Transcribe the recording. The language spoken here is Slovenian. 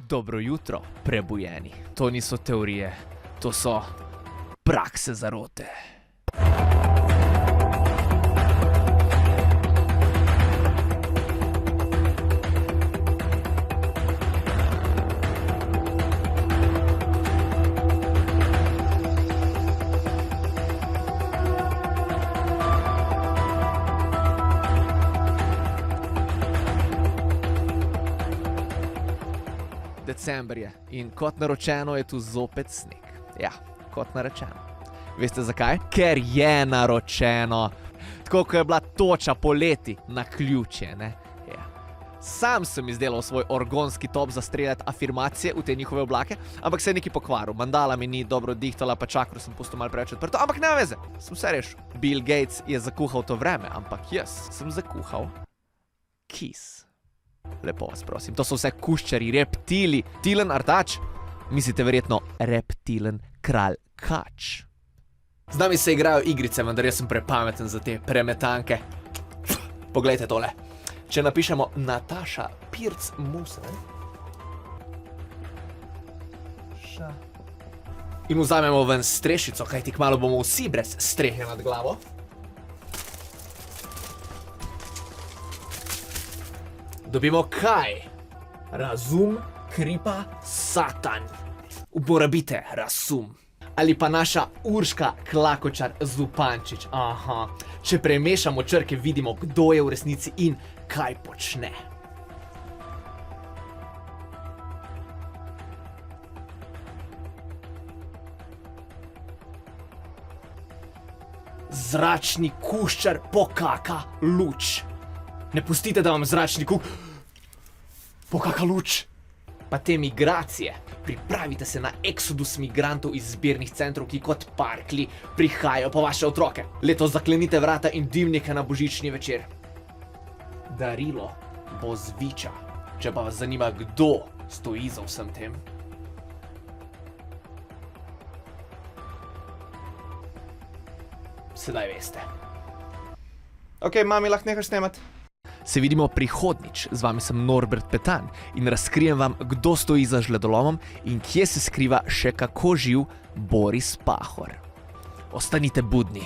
Dobro jutro, prebujeni. To niso teorije, to so prakse zarote. December je in kot naročeno je tu zopet sneg. Ja, kot narečeno. Veste zakaj? Ker je naročeno. Tako, ko je bila toča poleti na ključje, ne? Ja. Sam sem izdelal svoj orgonski top za streljati afirmacije v te njihove oblake, ampak se je nekaj pokvaril. Mandala mi ni dobro dihtala, pa čakru sem pustil malo preveč odprto, ampak nema veze, sem se rešil. Bill Gates je zakuhal to vreme, ampak jaz sem zakuhal kis. Lepo vas prosim, to so vse kuščari, reptili. Tilen artač? Mislite verjetno reptilen kralj kač. Z nami se igrajo igrice, vendar jaz sem prepameten za te premetanke. Poglejte tole. Če napišemo Nataša Pirc Musen in vzamemo ven strešico, kajti kmalu bomo vsi brez strehe nad glavo. Dobimo kaj? Razum, kripa, satan. Uporabite razum. Ali pa naša Urška Klakočar Zupančič. Aha. Če premešamo črke, vidimo, kdo je v resnici in kaj počne. Zračni kuščar pokaka luč. Ne pustite, da vam zračni pokaka luč. Pa te migracije. Pripravite se na eksodus migrantov iz zbirnih centrov, ki kot parkli prihajajo po vaše otroke. Letos zaklenite vrata in dimnike na božični večer. Darilo bo zviča. Če pa vas zanima, kdo stoji za vsem tem. Sedaj veste. Ok, mami, lahko nehaš snemati? Se vidimo prihodnič, z vami sem Norbert Petan in razkrijem vam, kdo stoji za žledolomom in kje se skriva še kako živ Boris Pahor. Ostanite budni.